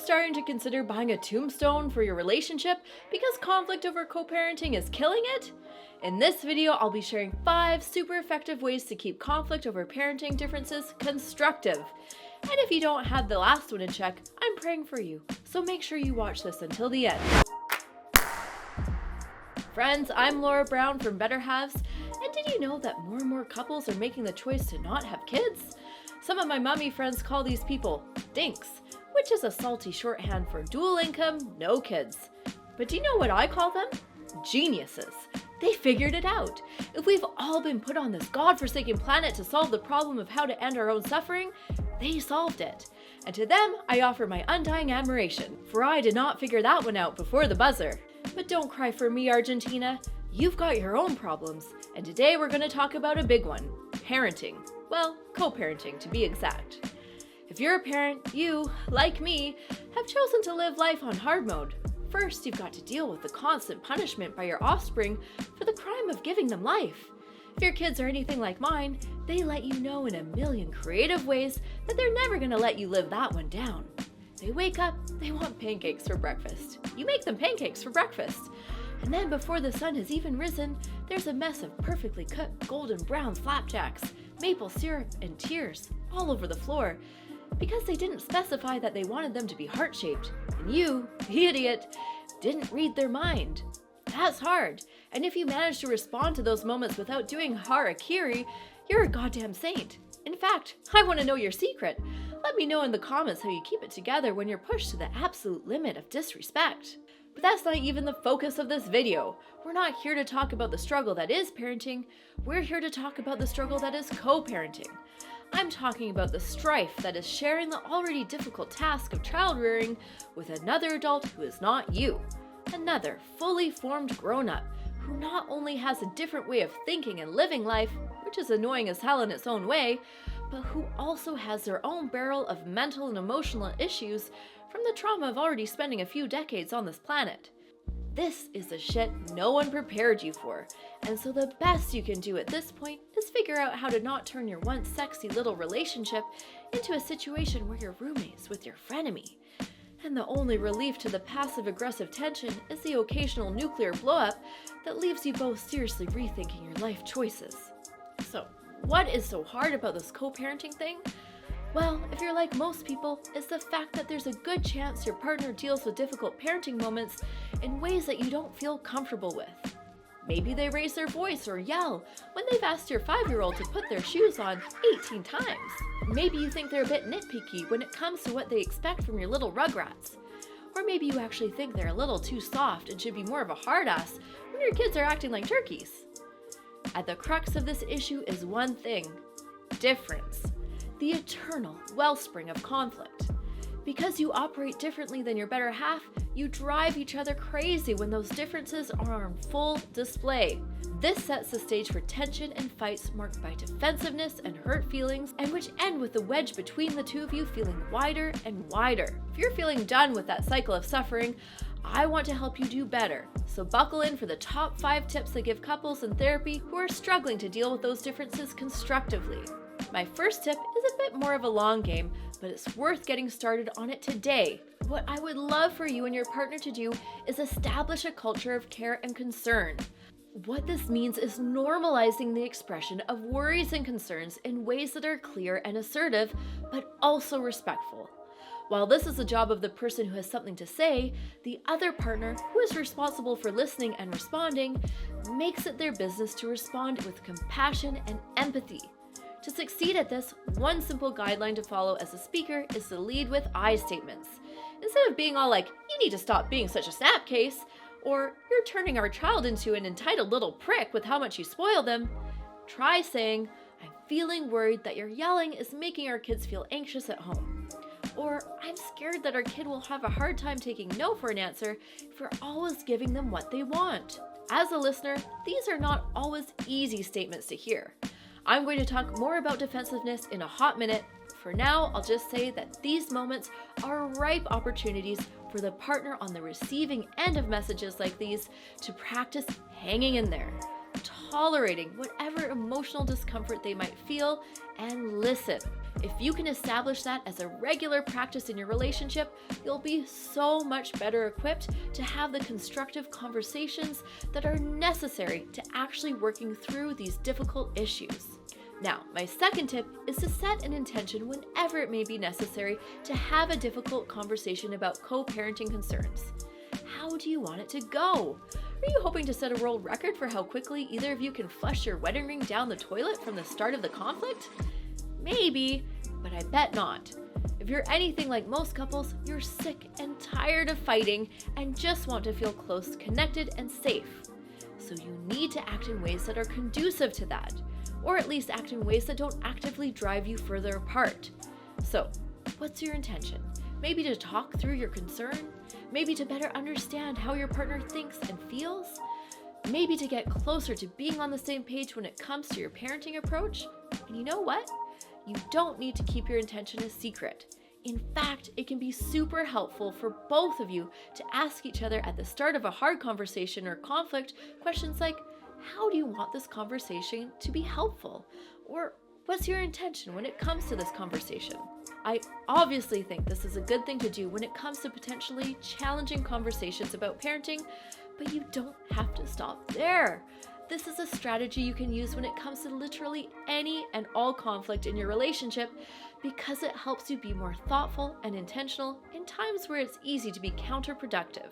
starting to consider buying a tombstone for your relationship because conflict over co-parenting is killing it? In this video, I'll be sharing 5 super effective ways to keep conflict over parenting differences constructive. And if you don't have the last one in check, I'm praying for you. So make sure you watch this until the end. Friends, I'm Laura Brown from Better Halves, and did you know that more and more couples are making the choice to not have kids? Some of my mommy friends call these people dinks, which is a salty shorthand for dual income, no kids. But do you know what I call them? Geniuses. They figured it out. If we've all been put on this godforsaken planet to solve the problem of how to end our own suffering, they solved it. And to them, I offer my undying admiration, for I did not figure that one out before the buzzer. But don't cry for me, Argentina. You've got your own problems. And today we're going to talk about a big one, parenting. Well, co-parenting to be exact. If you're a parent, you, like me, have chosen to live life on hard mode. First, you've got to deal with the constant punishment by your offspring for the crime of giving them life. If your kids are anything like mine, they let you know in a million creative ways that they're never going to let you live that one down. They wake up, they want pancakes for breakfast. You make them pancakes for breakfast. And then before the sun has even risen, there's a mess of perfectly cooked golden brown flapjacks, maple syrup, and tears all over the floor because they didn't specify that they wanted them to be heart-shaped. And you, the idiot, didn't read their mind. That's hard. And if you manage to respond to those moments without doing harakiri, you're a goddamn saint. In fact, I want to know your secret. Let me know in the comments how you keep it together when you're pushed to the absolute limit of disrespect. But that's not even the focus of this video. We're not here to talk about the struggle that is parenting. We're here to talk about the struggle that is co-parenting. I'm talking about the strife that is sharing the already difficult task of child rearing with another adult who is not you. Another fully formed grown-up who not only has a different way of thinking and living life, which is annoying as hell in its own way, but who also has their own barrel of mental and emotional issues from the trauma of already spending a few decades on this planet. This is the shit no one prepared you for, and so the best you can do at this point is figure out how to not turn your once sexy little relationship into a situation where you're roommates with your frenemy. And the only relief to the passive-aggressive tension is the occasional nuclear blow-up that leaves you both seriously rethinking your life choices. So, what is so hard about this co-parenting thing? Well, if you're like most people, it's the fact that there's a good chance your partner deals with difficult parenting moments in ways that you don't feel comfortable with. Maybe they raise their voice or yell when they've asked your 5-year-old to put their shoes on 18 times. Maybe you think they're a bit nitpicky when it comes to what they expect from your little rugrats. Or maybe you actually think they're a little too soft and should be more of a hard ass when your kids are acting like turkeys. At the crux of this issue is one thing: difference. The eternal wellspring of conflict. Because you operate differently than your better half, you drive each other crazy when those differences are on full display. This sets the stage for tension and fights marked by defensiveness and hurt feelings, and which end with the wedge between the two of you feeling wider and wider. If you're feeling done with that cycle of suffering, I want to help you do better. So buckle in for the top 5 tips that give couples in therapy who are struggling to deal with those differences constructively. My first tip is a bit more of a long game, but it's worth getting started on it today. What I would love for you and your partner to do is establish a culture of care and concern. What this means is normalizing the expression of worries and concerns in ways that are clear and assertive, but also respectful. While this is the job of the person who has something to say, the other partner, who is responsible for listening and responding, makes it their business to respond with compassion and empathy. To succeed at this, one simple guideline to follow as a speaker is to lead with I statements. Instead of being all like, "You need to stop being such a snapcase," or "You're turning our child into an entitled little prick with how much you spoil them," try saying, "I'm feeling worried that your yelling is making our kids feel anxious at home." Or, "I'm scared that our kid will have a hard time taking no for an answer if we're always giving them what they want." As a listener, these are not always easy statements to hear. I'm going to talk more about defensiveness in a hot minute. For now, I'll just say that these moments are ripe opportunities for the partner on the receiving end of messages like these to practice hanging in there, tolerating whatever emotional discomfort they might feel, and listen. If you can establish that as a regular practice in your relationship, you'll be so much better equipped to have the constructive conversations that are necessary to actually working through these difficult issues. Now, my second tip is to set an intention whenever it may be necessary to have a difficult conversation about co-parenting concerns. How do you want it to go? Are you hoping to set a world record for how quickly either of you can flush your wedding ring down the toilet from the start of the conflict? Maybe, but I bet not. If you're anything like most couples, you're sick and tired of fighting and just want to feel close, connected, and safe. So you need to act in ways that are conducive to that, or at least act in ways that don't actively drive you further apart. So, what's your intention? Maybe to talk through your concern? Maybe to better understand how your partner thinks and feels? Maybe to get closer to being on the same page when it comes to your parenting approach? And you know what? You don't need to keep your intention a secret. In fact, it can be super helpful for both of you to ask each other at the start of a hard conversation or conflict questions like, how do you want this conversation to be helpful? Or what's your intention when it comes to this conversation? I obviously think this is a good thing to do when it comes to potentially challenging conversations about parenting, but you don't have to stop there. This is a strategy you can use when it comes to literally any and all conflict in your relationship because it helps you be more thoughtful and intentional in times where it's easy to be counterproductive.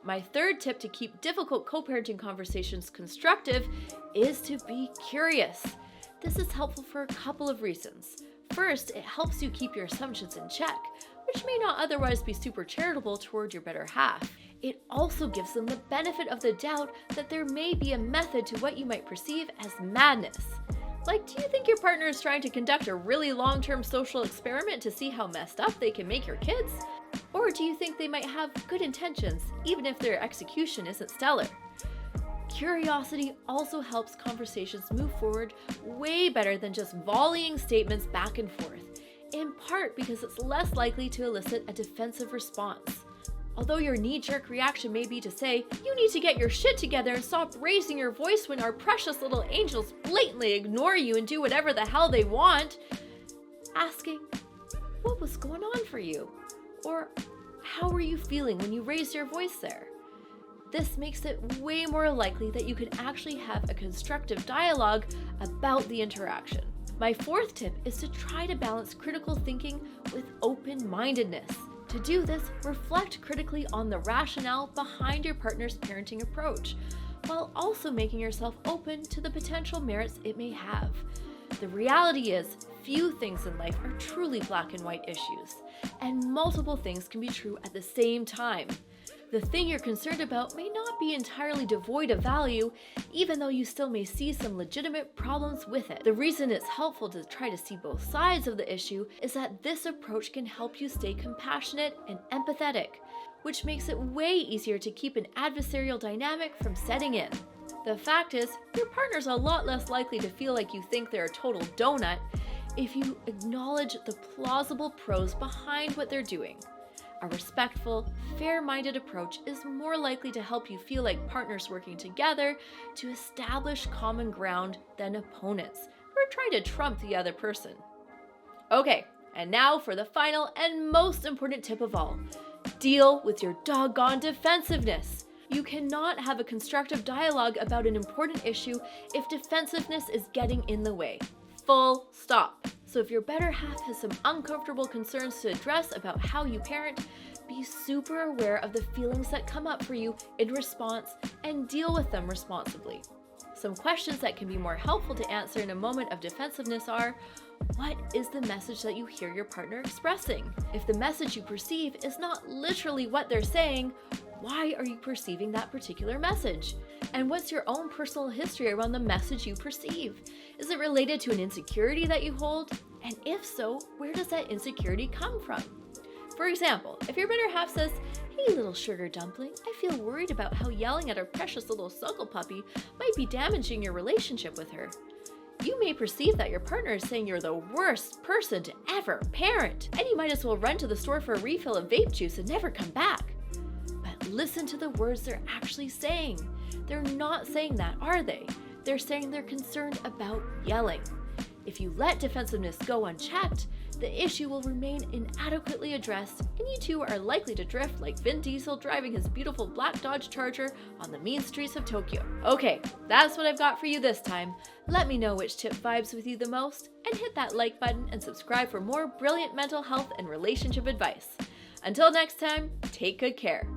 My third tip to keep difficult co-parenting conversations constructive is to be curious. This is helpful for a couple of reasons. First, it helps you keep your assumptions in check, which may not otherwise be super charitable toward your better half. It also gives them the benefit of the doubt that there may be a method to what you might perceive as madness. Like, do you think your partner is trying to conduct a really long-term social experiment to see how messed up they can make your kids? Or do you think they might have good intentions, even if their execution isn't stellar? Curiosity also helps conversations move forward way better than just volleying statements back and forth, in part because it's less likely to elicit a defensive response. Although your knee-jerk reaction may be to say, you need to get your shit together and stop raising your voice when our precious little angels blatantly ignore you and do whatever the hell they want, asking, what was going on for you? Or how were you feeling when you raised your voice there? This makes it way more likely that you can actually have a constructive dialogue about the interaction. My fourth tip is to try to balance critical thinking with open-mindedness. To do this, reflect critically on the rationale behind your partner's parenting approach, while also making yourself open to the potential merits it may have. The reality is, few things in life are truly black and white issues, and multiple things can be true at the same time. The thing you're concerned about may not be entirely devoid of value, even though you still may see some legitimate problems with it. The reason it's helpful to try to see both sides of the issue is that this approach can help you stay compassionate and empathetic, which makes it way easier to keep an adversarial dynamic from setting in. The fact is, your partner's a lot less likely to feel like you think they're a total donut if you acknowledge the plausible pros behind what they're doing. A respectful, fair-minded approach is more likely to help you feel like partners working together to establish common ground than opponents who are trying to trump the other person. Okay, and now for the final and most important tip of all. Deal with your doggone defensiveness. You cannot have a constructive dialogue about an important issue if defensiveness is getting in the way. Full stop. So if your better half has some uncomfortable concerns to address about how you parent, be super aware of the feelings that come up for you in response and deal with them responsibly. Some questions that can be more helpful to answer in a moment of defensiveness are, what is the message that you hear your partner expressing? If the message you perceive is not literally what they're saying, why are you perceiving that particular message? And what's your own personal history around the message you perceive? Is it related to an insecurity that you hold? And if so, where does that insecurity come from? For example, if your better half says, hey little sugar dumpling, I feel worried about how yelling at our precious little snuggle puppy might be damaging your relationship with her. You may perceive that your partner is saying you're the worst person to ever parent, and you might as well run to the store for a refill of vape juice and never come back. But listen to the words they're actually saying. They're not saying that, are they? They're saying they're concerned about yelling. If you let defensiveness go unchecked, the issue will remain inadequately addressed, and you two are likely to drift like Vin Diesel driving his beautiful black Dodge Charger on the mean streets of Tokyo. Okay, that's what I've got for you this time. Let me know which tip vibes with you the most, and hit that like button and subscribe for more brilliant mental health and relationship advice. Until next time, take good care.